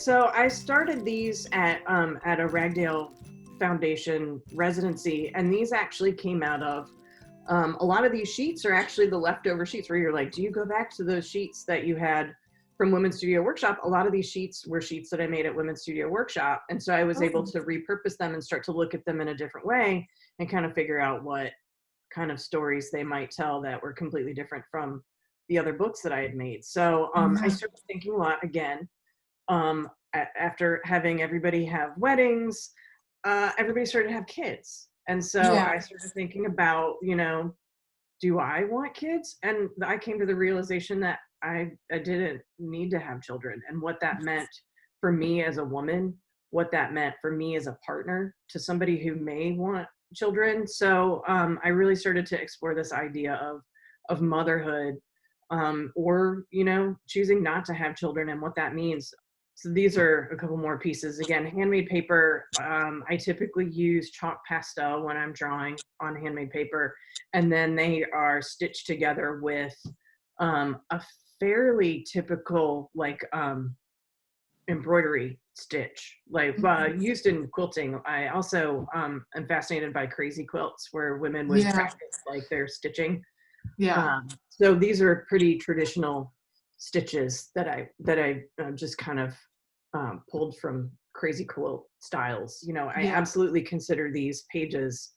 So I started these at a Ragdale Foundation residency, and these actually came out of a lot of these sheets are actually the leftover sheets where you're like, do you go back to those sheets that you had from Women's Studio Workshop? A lot of these sheets were sheets that I made at Women's Studio Workshop. And so I was able to repurpose them and start to look at them in a different way and kind of figure out what kind of stories they might tell that were completely different from the other books that I had made. So I started thinking a lot again, after having everybody have weddings, everybody started to have kids. And so I started thinking about, do I want kids? And I came to the realization that I didn't need to have children, and what that meant for me as a woman, what that meant for me as a partner to somebody who may want children. So I really started to explore this idea of motherhood, or, choosing not to have children and what that means. So these are a couple more pieces. Again, handmade paper. I typically use chalk pastel when I'm drawing on handmade paper, and then they are stitched together with a fairly typical embroidery stitch, used in quilting. I also am fascinated by crazy quilts where women would practice their stitching. So these are pretty traditional stitches that I just kind of pulled from crazy quilt styles. I absolutely consider these pages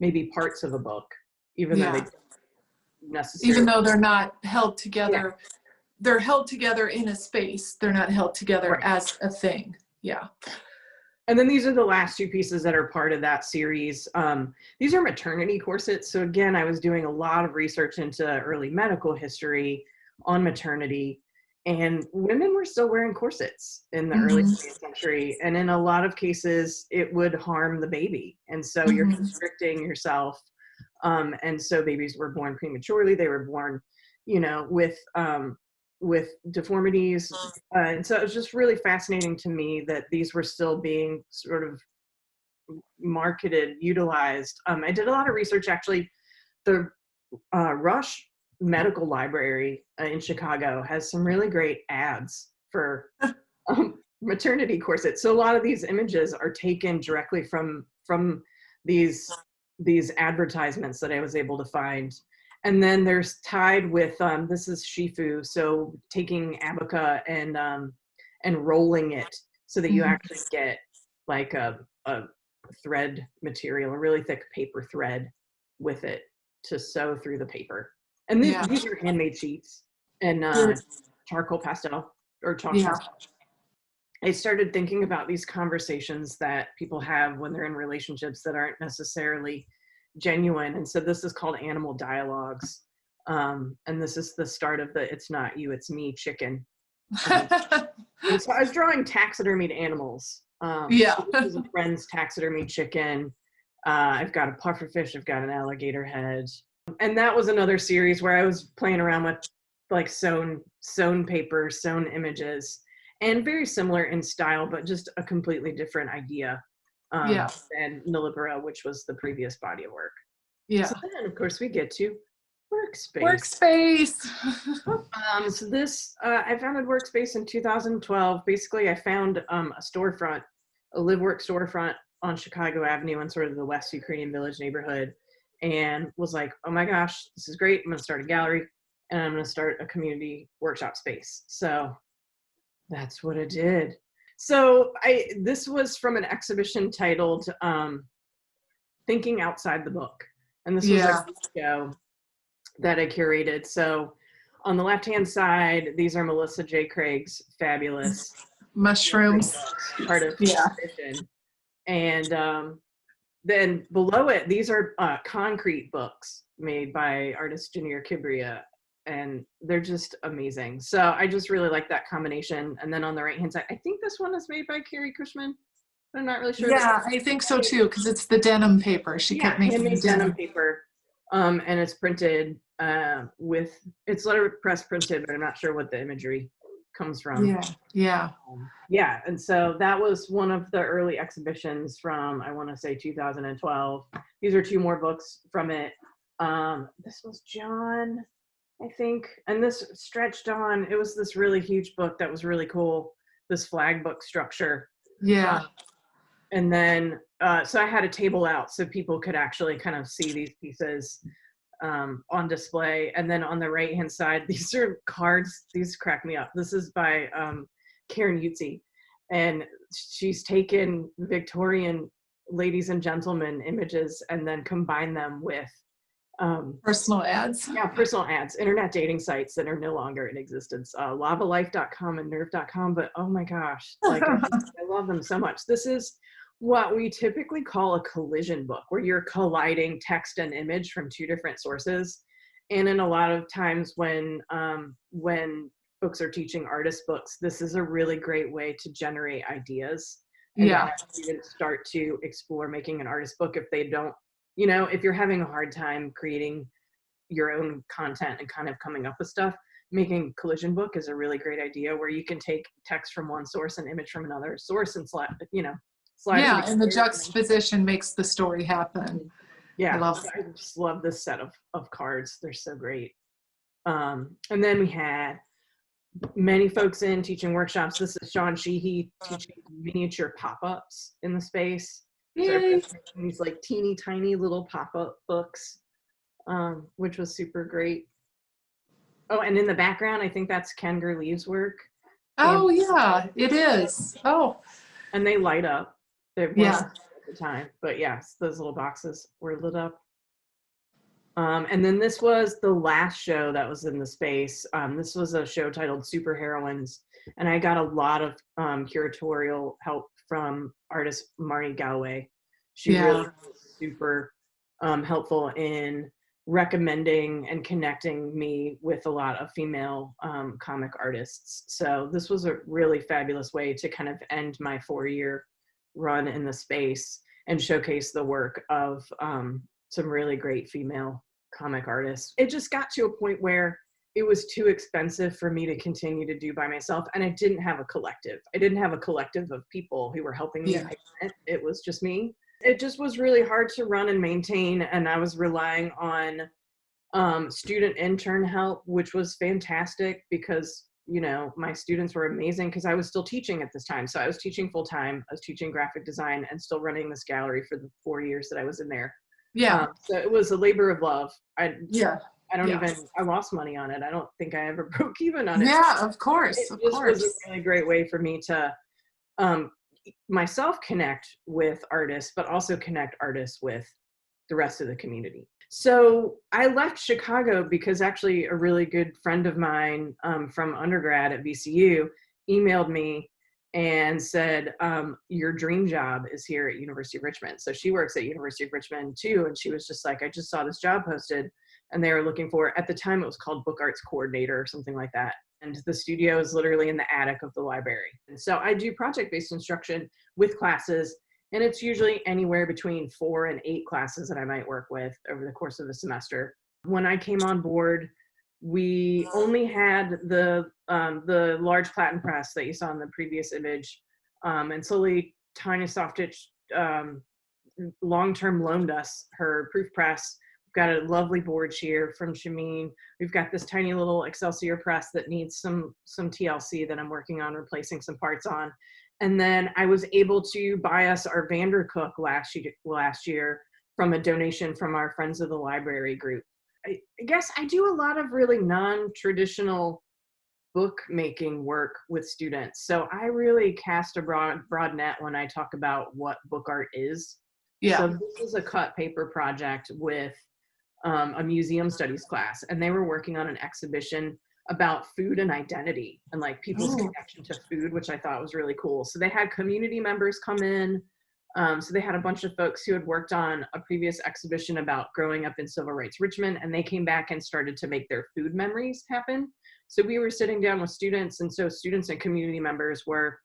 maybe parts of a book, even though they don't necessarily, even though they're not held together. They're held together in a space. They're not held together as a thing. And then these are the last two pieces that are part of that series. These are maternity corsets. So again, I was doing a lot of research into early medical history on maternity, and women were still wearing corsets in the early 20th century. And in a lot of cases, it would harm the baby. And so you're constricting yourself. And so babies were born prematurely. They were born, with deformities. And so it was just really fascinating to me that these were still being sort of marketed, utilized. I did a lot of research, actually. The Rush Medical Library in Chicago has some really great ads for maternity corsets. So a lot of these images are taken directly from these advertisements that I was able to find. And then there's tied with, this is shifu, so taking abaca and rolling it so that you actually get like a thread material, a really thick paper thread with it to sew through the paper. And these are handmade sheets and charcoal pastel or chalk pastel. I started thinking about these conversations that people have when they're in relationships that aren't necessarily genuine. And so this is called Animal Dialogues. And this is the start of the "It's not you, it's me" chicken. And so I was drawing taxidermied animals. So this is a friend's taxidermied chicken. I've got a pufferfish, I've got an alligator head. And that was another series where I was playing around with sewn paper, sewn images, and very similar in style, but just a completely different idea than Nillibera, which was the previous body of work. So then, of course, we get to Workspace. So this, I founded Workspace in 2012. Basically, I found a storefront, a live work storefront on Chicago Avenue in sort of the West Ukrainian Village neighborhood, and was like, oh my gosh, this is great. I'm going to start a gallery, and I'm going to start a community workshop space. So that's what I did. So this was from an exhibition titled Thinking Outside the Book. And this was a show that I curated. So on the left-hand side, these are Melissa J. Craig's fabulous mushrooms, part of the exhibition. And then below it, these are concrete books made by artist Janir Kibria. And they're just amazing. So I just really like that combination. And then on the right-hand side, I think this one is made by Carrie Cushman. I'm not really sure. Yeah, I think so too, because it's the denim paper. She kept making handmade denim paper. And it's printed it's letterpress printed, but I'm not sure what the imagery comes from. And so that was one of the early exhibitions from, I want to say 2012. These are two more books from it. This was John, I think, and this stretched on. It was this really huge book that was really cool. this flag book structure. Yeah. And then, so I had a table out so people could actually kind of see these pieces on display. And then on the right-hand side, these are cards. These crack me up. This is by Karen Utzi. And she's taken Victorian ladies and gentlemen images and then combined them with personal ads. Yeah, personal ads, internet dating sites that are no longer in existence, lavalife.com and nerve.com. But oh my gosh, like I love them so much. This is what we typically call a collision book, where you're colliding text and image from two different sources. And in a lot of times when folks are teaching artist books, this is a really great way to generate ideas and to even start to explore making an artist book if they don't, you know, if you're having a hard time creating your own content and kind of coming up with stuff, making collision book is a really great idea, where you can take text from one source and image from another source and slide yeah, and the juxtaposition makes the story happen. Yeah, I just love this set of cards. They're so great. And then we had many folks in teaching workshops. This is Sean Sheehy teaching miniature pop-ups in the space. So these like teeny tiny little pop-up books, which was super great. Oh, and in the background, I think that's Ken Gurley's work. Oh, yeah, it is. Oh. And they light up. They weren't at the time, but yes, those little boxes were lit up. And then this was the last show that was in the space. This was a show titled Super Heroines, and I got a lot of curatorial help from artist Marnie Galloway. She really was super helpful in recommending and connecting me with a lot of female comic artists. So this was a really fabulous way to kind of end my 4-year run in the space and showcase the work of some really great female comic artists. It just got to a point where it was too expensive for me to continue to do by myself, and I didn't have a collective. I didn't have a collective of people who were helping me pay rent. It was just me. It just was really hard to run and maintain, and I was relying on student intern help, which was fantastic because, you know, my students were amazing because I was still teaching at this time. So I was teaching full time, I was teaching graphic design and still running this gallery for the 4 years that I was in there. So it was a labor of love. I lost money on it. I don't think I ever broke even on it. Yeah, of course. It was a really great way for me to myself connect with artists, but also connect artists with the rest of the community. So I left Chicago because actually a really good friend of mine from undergrad at VCU emailed me and said, your dream job is here at University of Richmond. So she works at University of Richmond too. And she was just like, I just saw this job posted and they were looking for, at the time it was called Book Arts Coordinator or something like that. And the studio is literally in the attic of the library. And so I do project-based instruction with classes, and it's usually anywhere between 4 and 8 classes that I might work with over the course of a semester. When I came on board, we only had the large platen press that you saw in the previous image, and slowly Tanya Softitch long-term loaned us her proof press. We've got a lovely board shear from Shameen. We've got this tiny little Excelsior press that needs some TLC that I'm working on replacing some parts on. And then I was able to buy us our Vandercook last year from a donation from our Friends of the Library group. I guess I do a lot of really non-traditional bookmaking work with students. So I really cast a broad net when I talk about what book art is. So this is a cut paper project with a museum studies class, and they were working on an exhibition about food and identity and like people's connection to food, which I thought was really cool. So they had community members come in. So they had a bunch of folks who had worked on a previous exhibition about growing up in Civil Rights Richmond, and they came back and started to make their food memories happen. So we were sitting down with students, and so students and community members were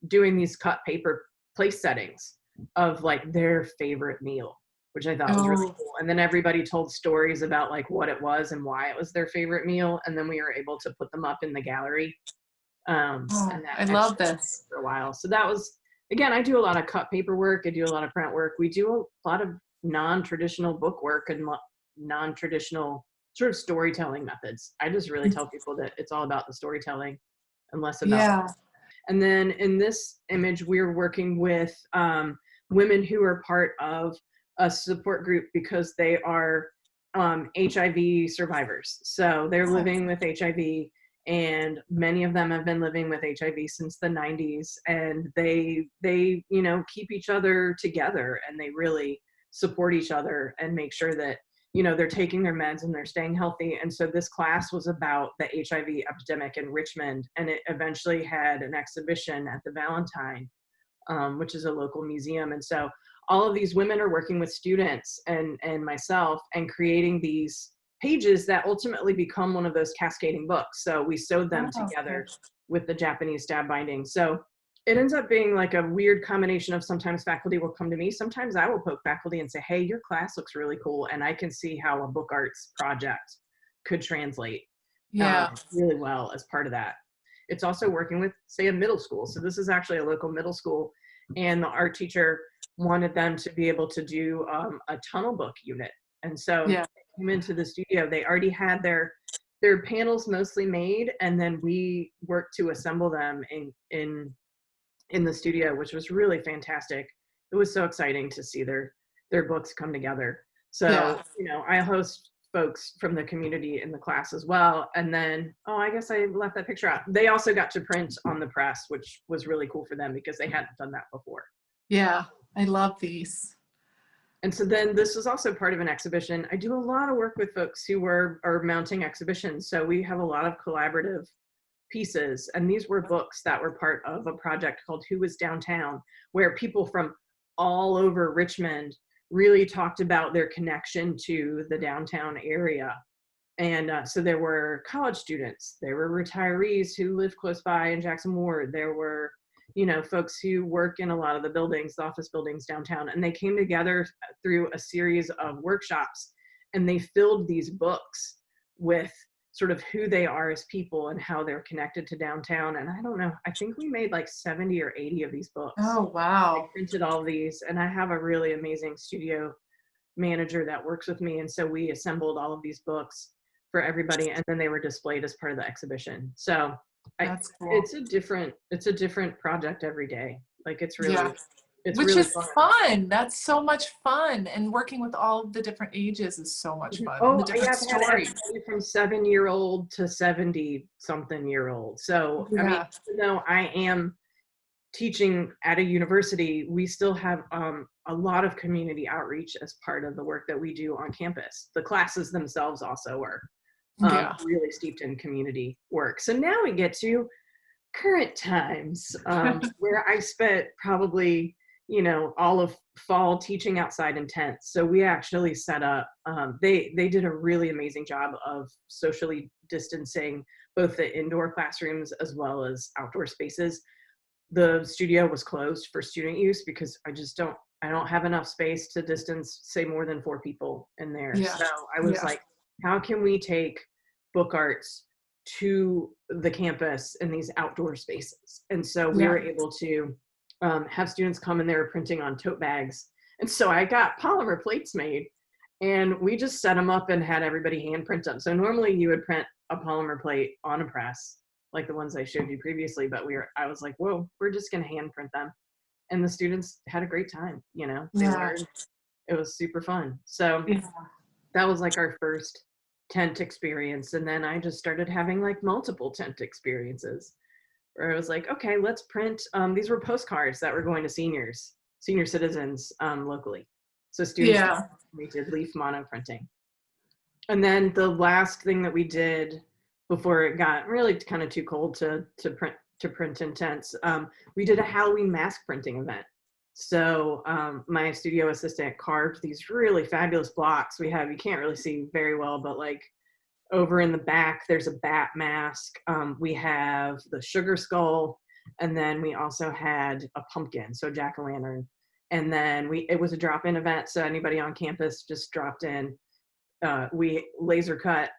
doing these cut paper place settings of like their favorite meal, which I thought was really cool. And then everybody told stories about like what it was and why it was their favorite meal. And then we were able to put them up in the gallery. And that I love this. For a while. So that was, again, I do a lot of cut paper work. I do a lot of print work. We do a lot of non-traditional book work and non-traditional sort of storytelling methods. I just really tell people that it's all about the storytelling and less about And then in this image, we're working with women who are part of a support group because they are HIV survivors. So they're living with HIV, and many of them have been living with HIV since the 90s, and they you know, keep each other together, and they really support each other and make sure that, you know, they're taking their meds and they're staying healthy. And so this class was about the HIV epidemic in Richmond, and it eventually had an exhibition at the Valentine, which is a local museum. And so all of these women are working with students and myself and creating these pages that ultimately become one of those cascading books. So we sewed them together with the Japanese stab binding. So it ends up being like a weird combination of, sometimes faculty will come to me, sometimes I will poke faculty and say, hey, your class looks really cool, and I can see how a book arts project could translate really well as part of that. It's also working with, say, a middle school. So this is actually a local middle school, and the art teacher wanted them to be able to do a tunnel book unit. And so they came into the studio, they already had their panels mostly made, and then we worked to assemble them in the studio, which was really fantastic. It was so exciting to see their books come together. So, you know, I host folks from the community in the class as well. And then, oh, I guess I left that picture out. They also got to print on the press, which was really cool for them because they hadn't done that before. Yeah, I love these. And so then this is also part of an exhibition. I do a lot of work with folks who are mounting exhibitions. So we have a lot of collaborative pieces, and these were books that were part of a project called Who Was Downtown, where people from all over Richmond really talked about their connection to the downtown area. And so there were college students, there were retirees who lived close by in Jackson Ward, there were, you know, folks who work in a lot of the buildings, the office buildings downtown, and they came together through a series of workshops, and they filled these books with sort of who they are as people and how they're connected to downtown. And I don't know, I think we made like 70 or 80 of these books. Oh, wow. I printed all of these, and I have a really amazing studio manager that works with me. And so we assembled all of these books for everybody, and then they were displayed as part of the exhibition. So That's cool. it's a different project every day. Like it's really, it's which really is fun. That's so much fun. And working with all the different ages is so much fun. Oh, the different stories. From 7-year-old to 70-something-year-old. So I mean, even though I am teaching at a university, we still have a lot of community outreach as part of the work that we do on campus. The classes themselves also are really steeped in community work. So now we get to current times, where I spent probably, you know, all of fall teaching outside in tents. So we actually set up, they did a really amazing job of socially distancing both the indoor classrooms as well as outdoor spaces. The studio was closed for student use because I don't have enough space to distance, say, more than 4 people in there. So I was like, how can we take book arts to the campus in these outdoor spaces? And so we were able to have students come, and they were printing on tote bags. And so I got polymer plates made, and we just set them up and had everybody hand print them. So normally you would print a polymer plate on a press, like the ones I showed you previously, but I was like, whoa, we're just gonna hand print them. And the students had a great time, you know, they learned. It was super fun. So that was like our first tent experience. And then I just started having like multiple tent experiences where I was like, okay, let's print. These were postcards that were going to senior citizens locally. So students, we did leaf mono printing. And then the last thing that we did before it got really kind of too cold to print in tents, we did a Halloween mask printing event. So my studio assistant carved these really fabulous blocks. You can't really see very well, but like over in the back, there's a bat mask. We have the sugar skull, and then we also had a pumpkin, so jack-o'-lantern. And then it was a drop-in event, so anybody on campus just dropped in. We laser cut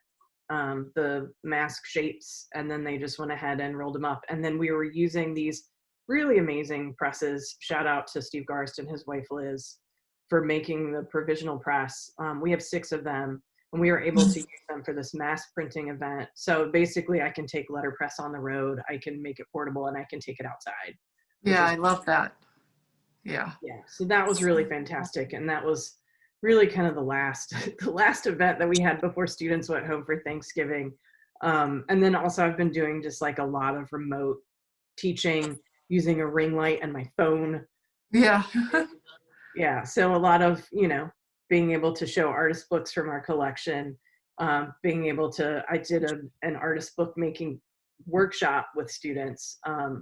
the mask shapes, and then they just went ahead and rolled them up. And then we were using these really amazing presses. Shout out to Steve Garst and his wife Liz for making the provisional press. We have 6 of them, and we were able to use them for this mass printing event. So basically I can take letterpress on the road, I can make it portable, and I can take it outside. Yeah, I love that. Yeah. Yeah, so that was really fantastic. And that was really kind of the last event that we had before students went home for Thanksgiving. And then also I've been doing just like a lot of remote teaching using a ring light and my phone. Yeah. Yeah, so a lot of, being able to show artist books from our collection, being able to, I did an artist book making workshop with students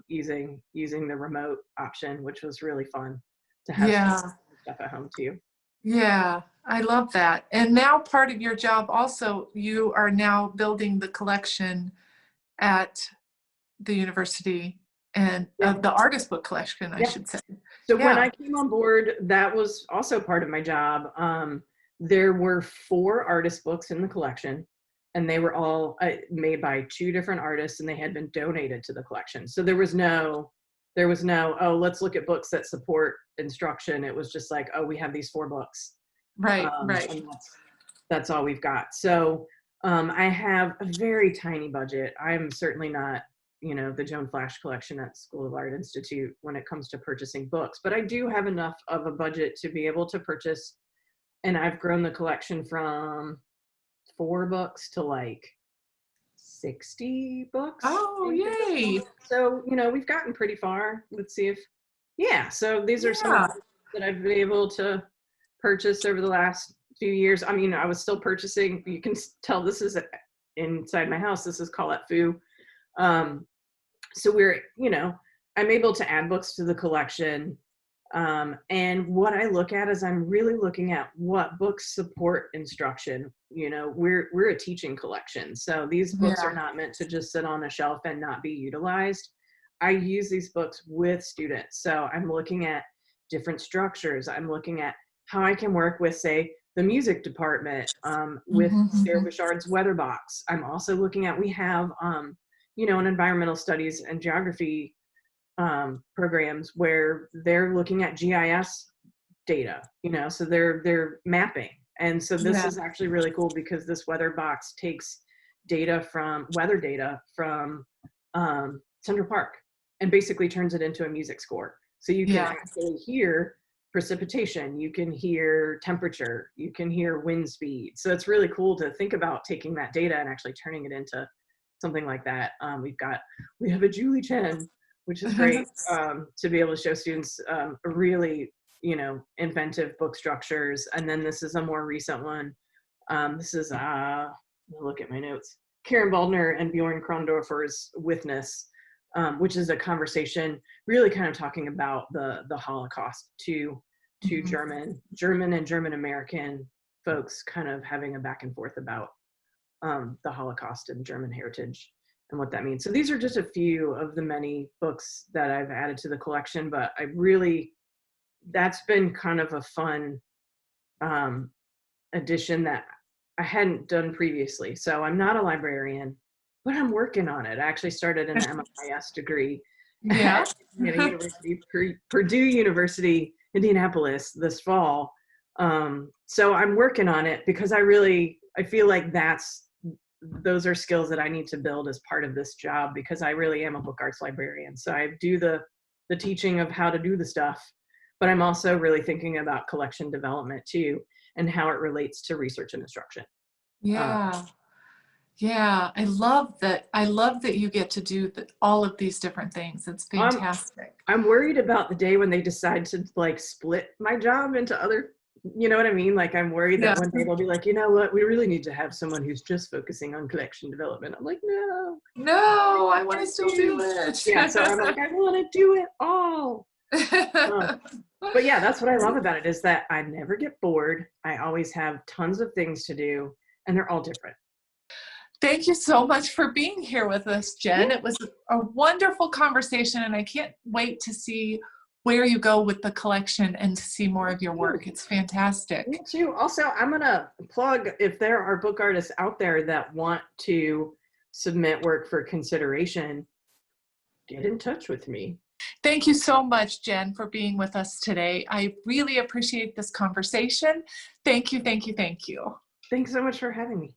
using the remote option, which was really fun to have stuff at home too. Yeah, I love that. And now part of your job also, you are now building the collection at the university, and the artist book collection, I should say. So when I came on board, that was also part of my job. There were 4 artist books in the collection, and they were all made by 2 different artists, and they had been donated to the collection. So there was no, oh, let's look at books that support instruction. It was just like, oh, we have these 4 books. Right. And that's all we've got. So I have a very tiny budget. I'm certainly not, the Joan Flash collection at School of Art Institute when it comes to purchasing books, but I do have enough of a budget to be able to purchase. And I've grown the collection from 4 books to like 60 books. Oh, yay. So, we've gotten pretty far. Let's see if, so these are some that I've been able to purchase over the last few years. I mean, I was still purchasing, you can tell this is inside my house. This is Colette Fu. So we're, I'm able to add books to the collection. And what I look at is I'm really looking at what books support instruction. We're a teaching collection. So these books are not meant to just sit on a shelf and not be utilized. I use these books with students. So I'm looking at different structures. I'm looking at how I can work with, say, the music department, with Sarah Bouchard's Weather Box. I'm also looking at, we have, an environmental studies and geography programs where they're looking at GIS data, so they're mapping. And so this is actually really cool because this weather box takes weather data from Central Park and basically turns it into a music score. So you can actually hear precipitation, you can hear temperature, you can hear wind speed. So it's really cool to think about taking that data and actually turning it into something like that. We have a Julie Chen, which is great, to be able to show students really, inventive book structures. And then this is a more recent one. This is, look at my notes, Karen Baldner and Bjorn Krondorfer's Witness, which is a conversation really kind of talking about the Holocaust to German and German American folks, kind of having a back and forth about the Holocaust and German heritage and what that means. So these are just a few of the many books that I've added to the collection, but that's been kind of a fun addition that I hadn't done previously. So I'm not a librarian, but I'm working on it. I actually started an MIS degree at Purdue University, Indianapolis this fall. So I'm working on it because I feel like those are skills that I need to build as part of this job, because I really am a book arts librarian. So I do the teaching of how to do the stuff, but I'm also really thinking about collection development too, and how it relates to research and instruction. Yeah. I love that. I love that you get to do all of these different things. It's fantastic. I'm worried about the day when they decide to like split my job into other, you know what I mean? Like, I'm worried that one day they'll be like, you know what, we really need to have someone who's just focusing on collection development. I'm like, no, I want to still do it. Yeah, so I'm like, I want to do it all. But yeah, that's what I love about it, is that I never get bored. I always have tons of things to do, and they're all different. Thank you so much for being here with us, Jen. It was a wonderful conversation, and I can't wait to see where you go with the collection and to see more of your work. It's fantastic. Me too. Also, I'm going to plug, if there are book artists out there that want to submit work for consideration, get in touch with me. Thank you so much, Jen, for being with us today. I really appreciate this conversation. Thank you, thank you, thank you. Thanks so much for having me.